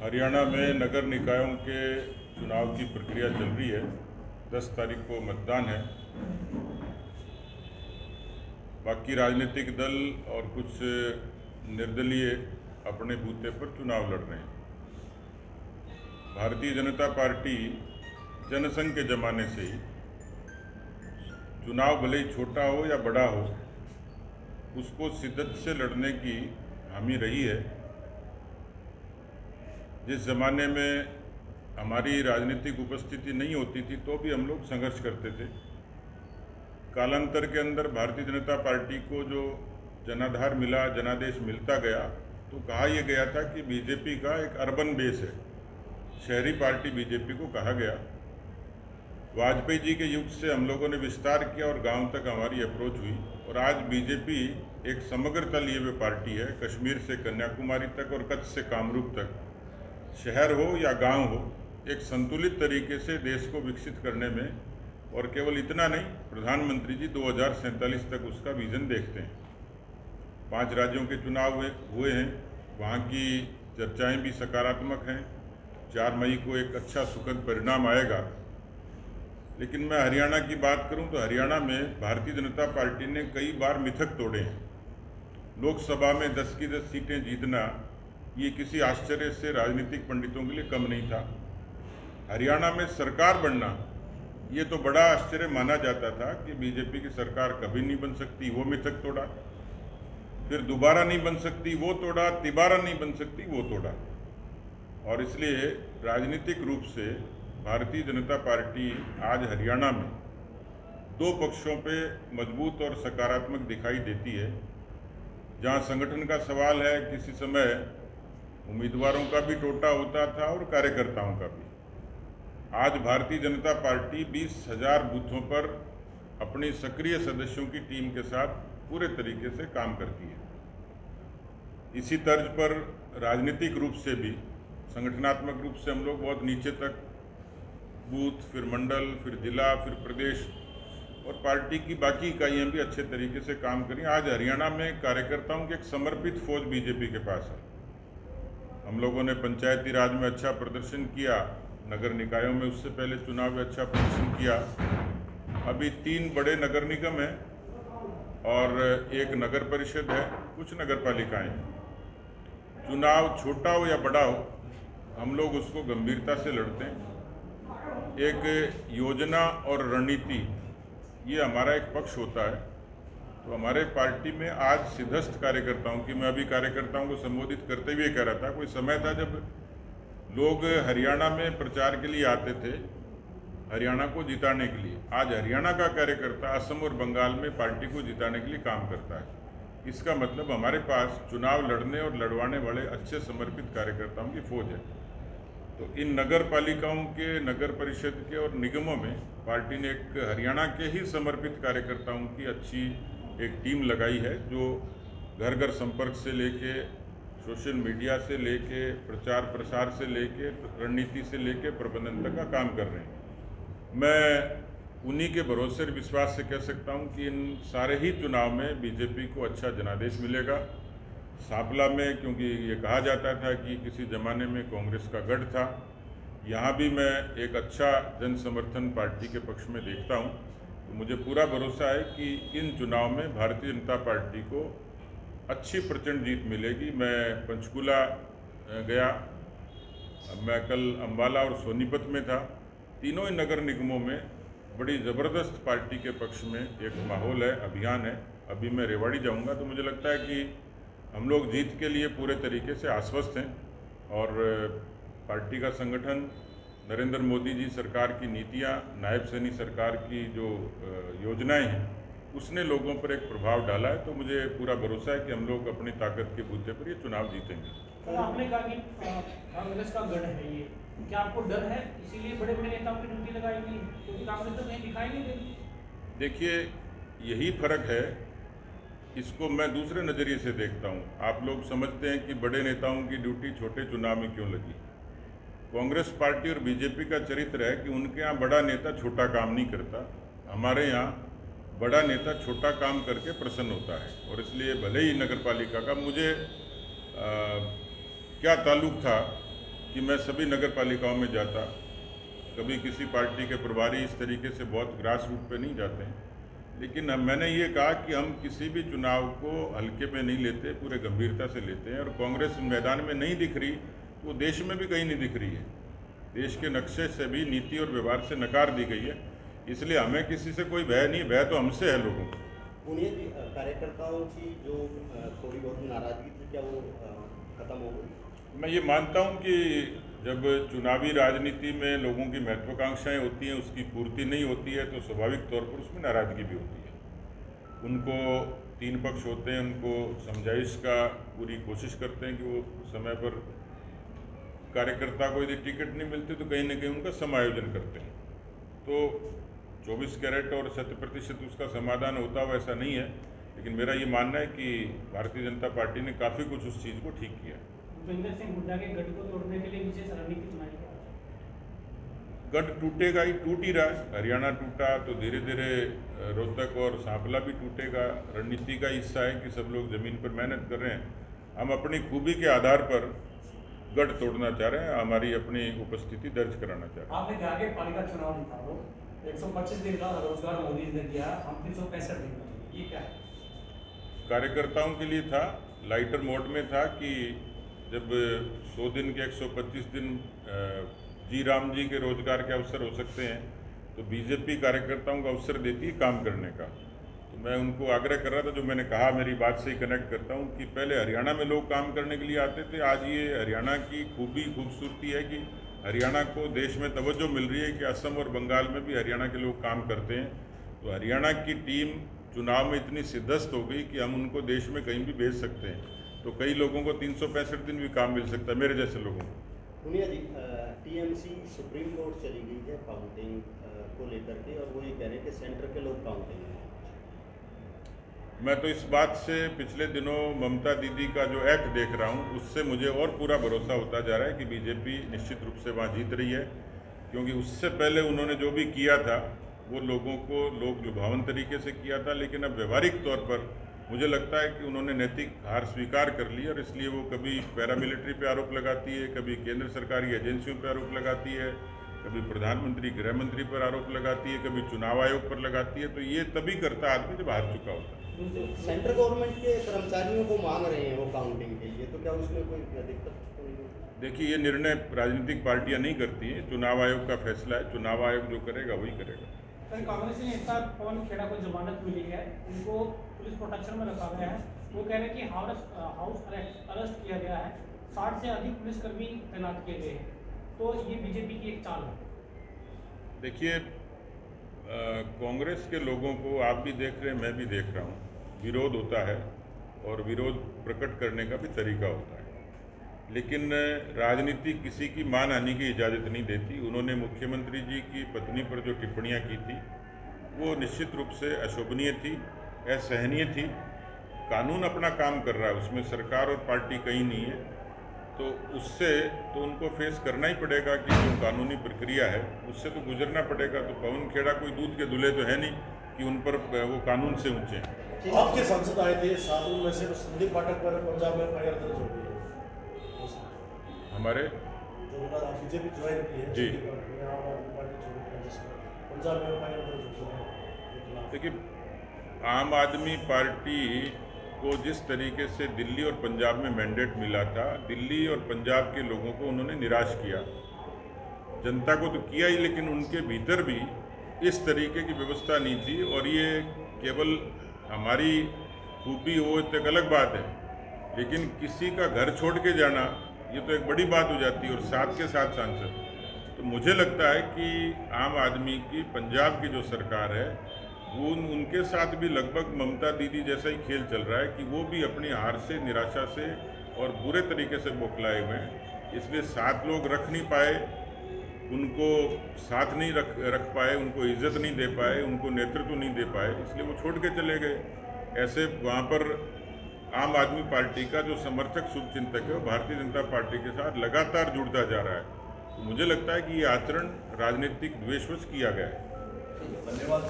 हरियाणा में नगर निकायों के चुनाव की प्रक्रिया चल रही है। 10 तारीख को मतदान है। बाकी राजनीतिक दल और कुछ निर्दलीय अपने बूते पर चुनाव लड़ रहे हैं। भारतीय जनता पार्टी जनसंघ के ज़माने से ही चुनाव भले ही छोटा हो या बड़ा हो, उसको शिद्दत से लड़ने की हामी रही है। जिस ज़माने में हमारी राजनीतिक उपस्थिति नहीं होती थी तो भी हम लोग संघर्ष करते थे। कालांतर के अंदर भारतीय जनता पार्टी को जो जनाधार मिला, जनादेश मिलता गया, तो कहा यह गया था कि बीजेपी का एक अर्बन बेस है, शहरी पार्टी बीजेपी को कहा गया। वाजपेयी जी के युग से हम लोगों ने विस्तार किया और गांव तक हमारी अप्रोच हुई, और आज बीजेपी एक समग्रता लिए हुए पार्टी है। कश्मीर से कन्याकुमारी तक और कच्छ से कामरूप तक, शहर हो या गांव हो, एक संतुलित तरीके से देश को विकसित करने में, और केवल इतना नहीं, प्रधानमंत्री जी 2047 तक उसका विजन देखते हैं। 5 राज्यों के चुनाव हुए हैं, वहाँ की चर्चाएं भी सकारात्मक हैं। 4 मई को एक अच्छा सुखद परिणाम आएगा। लेकिन मैं हरियाणा की बात करूं तो हरियाणा में भारतीय जनता पार्टी ने कई बार मिथक तोड़े हैं। लोकसभा में 10 की 10 सीटें जीतना ये किसी आश्चर्य से राजनीतिक पंडितों के लिए कम नहीं था। हरियाणा में सरकार बनना ये तो बड़ा आश्चर्य माना जाता था कि बीजेपी की सरकार कभी नहीं बन सकती, वो मिथक तोड़ा। फिर दोबारा नहीं बन सकती, वो तोड़ा। तिबारा नहीं बन सकती, वो तोड़ा। और इसलिए राजनीतिक रूप से भारतीय जनता पार्टी आज हरियाणा में 2 पक्षों पे मजबूत और सकारात्मक दिखाई देती है। जहां संगठन का सवाल है, किसी समय उम्मीदवारों का भी टोटा होता था और कार्यकर्ताओं का भी। आज भारतीय जनता पार्टी 20,000 बूथों पर अपनी सक्रिय सदस्यों की टीम के साथ पूरे तरीके से काम करती है। इसी तर्ज पर राजनीतिक रूप से भी, संगठनात्मक रूप से हम लोग बहुत नीचे तक बूथ, फिर मंडल, फिर जिला, फिर प्रदेश और पार्टी की बाकी इकाइयाँ भी अच्छे तरीके से काम करें। आज हरियाणा में कार्यकर्ताओं की एक समर्पित फौज बीजेपी के पास है। हम लोगों ने पंचायती राज में अच्छा प्रदर्शन किया, नगर निकायों में उससे पहले चुनाव में अच्छा प्रदर्शन किया। अभी 3 बड़े नगर निगम हैं और 1 नगर परिषद है, कुछ नगर पालिकाएँ। चुनाव छोटा हो या बड़ा हो, हम लोग उसको गंभीरता से लड़ते हैं। एक योजना और रणनीति, ये हमारा एक पक्ष होता है। तो हमारे पार्टी में आज सिद्धस्थ कार्यकर्ताओं की, मैं अभी कार्यकर्ताओं को संबोधित करते हुए कह रहा था, कोई समय था जब लोग हरियाणा में प्रचार के लिए आते थे, हरियाणा को जिताने के लिए। आज हरियाणा का कार्यकर्ता असम और बंगाल में पार्टी को जिताने के लिए काम करता है। इसका मतलब हमारे पास चुनाव लड़ने और लड़वाने वाले अच्छे समर्पित कार्यकर्ताओं की फौज है। तो इन नगर पालिकाओं के, नगर परिषद के और निगमों में पार्टी ने एक हरियाणा के ही समर्पित कार्यकर्ताओं की अच्छी एक टीम लगाई है, जो घर घर संपर्क से लेके, सोशल मीडिया से लेके, प्रचार प्रसार से लेके, रणनीति से लेके प्रबंधन तक का काम कर रहे हैं। मैं उन्हीं के भरोसे और विश्वास से कह सकता हूं कि इन सारे ही चुनाव में बीजेपी को अच्छा जनादेश मिलेगा। सांपला में, क्योंकि ये कहा जाता था कि किसी ज़माने में कांग्रेस का गढ़ था, यहाँ भी मैं एक अच्छा जन समर्थन पार्टी के पक्ष में देखता हूँ। तो मुझे पूरा भरोसा है कि इन चुनाव में भारतीय जनता पार्टी को अच्छी प्रचंड जीत मिलेगी। मैं पंचकुला गया, मैं कल अम्बाला और सोनीपत में था। तीनों ही नगर निगमों में बड़ी ज़बरदस्त पार्टी के पक्ष में एक माहौल है, अभियान है। अभी मैं रेवाड़ी जाऊंगा, तो मुझे लगता है कि हम लोग जीत के लिए पूरे तरीके से आश्वस्त हैं। और पार्टी का संगठन, नरेंद्र मोदी जी सरकार की नीतियां, नायब सैनी सरकार की जो योजनाएं हैं, उसने लोगों पर एक प्रभाव डाला है। तो मुझे पूरा भरोसा है कि हम लोग अपनी ताकत के बूते पर ये चुनाव जीतेंगे। सर, आपने कहा कि कांग्रेस का गढ़ है ये, क्या आपको डर है इसीलिए बड़े बड़े नेताओं की ड्यूटी लगाएगी? क्योंकि कांग्रेस तो कहीं दिखाई नहीं देगी। देखिए, यही फर्क है। इसको मैं दूसरे नज़रिए से देखता हूँ। आप लोग समझते हैं कि बड़े नेताओं की ड्यूटी छोटे चुनाव में क्यों लगी। कांग्रेस पार्टी और बीजेपी का चरित्र है कि उनके यहाँ बड़ा नेता छोटा काम नहीं करता। हमारे यहाँ बड़ा नेता छोटा काम करके प्रसन्न होता है। और इसलिए भले ही नगर पालिका का मुझे क्या ताल्लुक था कि मैं सभी नगर पालिकाओं में जाता, कभी किसी पार्टी के प्रभारी इस तरीके से बहुत ग्रास रूट पे नहीं जाते हैं, लेकिन मैंने ये कहा कि हम किसी भी चुनाव को हल्के में नहीं लेते, पूरे गंभीरता से लेते हैं। और कांग्रेस मैदान में नहीं दिख रही, वो देश में भी कहीं नहीं दिख रही है। देश के नक्शे से भी नीति और व्यवहार से नकार दी गई है, इसलिए हमें किसी से कोई भय नहीं, भय तो हमसे है लोगों को। पुनिया जी, कार्यकर्ताओं की जो थोड़ी बहुत नाराजगी थी, क्या वो खत्म हो गई? मैं ये मानता हूँ कि जब चुनावी राजनीति में लोगों की महत्वाकांक्षाएं होती हैं, उसकी पूर्ति नहीं होती है, तो स्वाभाविक तौर पर उसमें नाराज़गी भी होती है। उनको तीन पक्ष होते हैं, उनको समझाइश का पूरी कोशिश करते हैं कि वो समय पर कार्यकर्ता को यदि टिकट नहीं मिलती तो कहीं ना कहीं उनका समायोजन करते हैं। तो 24 कैरेट और 100% उसका समाधान होता हो ऐसा नहीं है, लेकिन मेरा ये मानना है कि भारतीय जनता पार्टी ने काफ़ी कुछ उस चीज़ को ठीक किया। भूपेंद्र सिंह हुड्डा के गढ़ को तोड़ने के लिए विशेष रणनीति बनाई है। गढ़ टूटेगा ही, टूट ही रहा है। हरियाणा टूटा तो धीरे धीरे रोहतक और सांपला भी टूटेगा। रणनीति का हिस्सा है कि सब लोग ज़मीन पर मेहनत कर रहे हैं। हम अपनी खूबी के आधार पर गढ़ तोड़ना चाह रहे हैं, हमारी अपनी उपस्थिति दर्ज कराना चाह रहे हैं। आपने कहा कि पालिका चुनाव नहीं था, वो 125 दिन का रोजगार मोदी ने दिया, हम 365 दिन का, ये क्या है? कार्यकर्ताओं के लिए था, लाइटर मोड में था कि जब 100 दिन के 125 दिन जी राम जी के रोजगार के अवसर हो सकते हैं, तो बीजेपी कार्यकर्ताओं को अवसर देती है काम करने का। तो मैं उनको आग्रह कर रहा था, जो मैंने कहा मेरी बात से ही कनेक्ट करता हूँ, कि पहले हरियाणा में लोग काम करने के लिए आते थे। आज ये हरियाणा की खूबसूरती है कि हरियाणा को देश में तवज्जो मिल रही है कि असम और बंगाल में भी हरियाणा के लोग काम करते हैं। तो हरियाणा की टीम चुनाव में इतनी सिद्धस्त हो गई कि हम उनको देश में कहीं भी भेज सकते हैं। तो कई लोगों को 365 दिन भी काम मिल सकता है, मेरे जैसे लोगों को। पुनिया जी, टीएमसी सुप्रीम कोर्ट चली गई है काउंटिंग को लेकर के, और वो ये कह रहे हैं कि सेंटर के लोग काउंटिंग में। मैं तो इस बात से पिछले दिनों ममता दीदी का जो एक्ट देख रहा हूँ, उससे मुझे और पूरा भरोसा होता जा रहा है कि बीजेपी निश्चित रूप से वहाँ जीत रही है। क्योंकि उससे पहले उन्होंने जो भी किया था वो लोगों को लोक लुभावन तरीके से किया था, लेकिन अब व्यवहारिक तौर पर मुझे लगता है कि उन्होंने नैतिक हार स्वीकार कर ली, और इसलिए वो कभी पैरामिलिट्री पे आरोप लगाती है, कभी केंद्र सरकारी एजेंसियों पर आरोप लगाती है, कभी प्रधानमंत्री गृह मंत्री पर आरोप लगाती है, कभी चुनाव आयोग पर लगाती है। तो ये तभी करता आदमी जब हार चुका होता है। सेंट्रल गवर्नमेंट के कर्मचारियों को मांग रहे हैं वो काउंटिंग के लिए, तो क्या उसमें कोई दिक्कत तो नहीं होगी? देखिए, ये निर्णय राजनीतिक पार्टियां नहीं करती हैं, चुनाव आयोग का फैसला है। चुनाव आयोग जो करेगा वही करेगा। सर, कांग्रेसी नेता पवन खेड़ा को जमानत मिली है, उनको पुलिस प्रोटेक्शन में रखा गया है। वो कह रहे हैं कि हाउस अरेस्ट किया गया है, 60 से अधिक पुलिसकर्मी तैनात किए गए हैं। तो ये बीजेपी की एक चाल है। देखिए, कांग्रेस के लोगों को आप भी देख रहे हैं, मैं भी देख रहा हूँ, विरोध होता है और विरोध प्रकट करने का भी तरीका होता है, लेकिन राजनीति किसी की मान हानि की इजाज़त नहीं देती। उन्होंने मुख्यमंत्री जी की पत्नी पर जो टिप्पणियां की थी वो निश्चित रूप से अशोभनीय थी, असहनीय थी। कानून अपना काम कर रहा है, उसमें सरकार और पार्टी कहीं नहीं है, तो उससे तो उनको फेस करना ही पड़ेगा कि जो कानूनी प्रक्रिया है उससे तो गुजरना पड़ेगा। तो पवन खेड़ा कोई दूध के दूल्हे तो है नहीं कि उन पर वो कानून से ऊँचे हैं। आपके सांसद आए थे, 7 उनमें से संदीप पाठक पर पंजाब में एफआईआर दर्ज हो गई है। हमारे जो बीजेपी ज्वाइन की है जी, पंजाब में एफआईआर दर्ज हो गई है। देखिए, आम आदमी पार्टी को जिस तरीके से दिल्ली और पंजाब में मैंडेट मिला था, दिल्ली और पंजाब के लोगों को उन्होंने निराश किया। जनता को तो किया ही, लेकिन उनके भीतर भी इस तरीके की व्यवस्था नहीं थी। और ये केवल हमारी खूबी हो तो एक अलग बात है, लेकिन किसी का घर छोड़ के जाना ये तो एक बड़ी बात हो जाती है, और साथ के साथ सांसद। तो मुझे लगता है कि आम आदमी की पंजाब की जो सरकार है वो उनके साथ भी लगभग ममता दीदी जैसा ही खेल चल रहा है कि वो भी अपनी हार से, निराशा से और बुरे तरीके से बौखलाए हुए हैं। इसलिए साथ लोग रख नहीं पाए, उनको साथ नहीं रख पाए, उनको इज्जत नहीं दे पाए, उनको नेतृत्व नहीं दे पाए, इसलिए वो छोड़ के चले गए। ऐसे वहाँ पर आम आदमी पार्टी का जो समर्थक शुभचिंतक है वो भारतीय जनता पार्टी के साथ लगातार जुड़ता जा रहा है। तो मुझे लगता है कि ये आचरण राजनीतिक द्वेषवश किया गया है। धन्यवाद।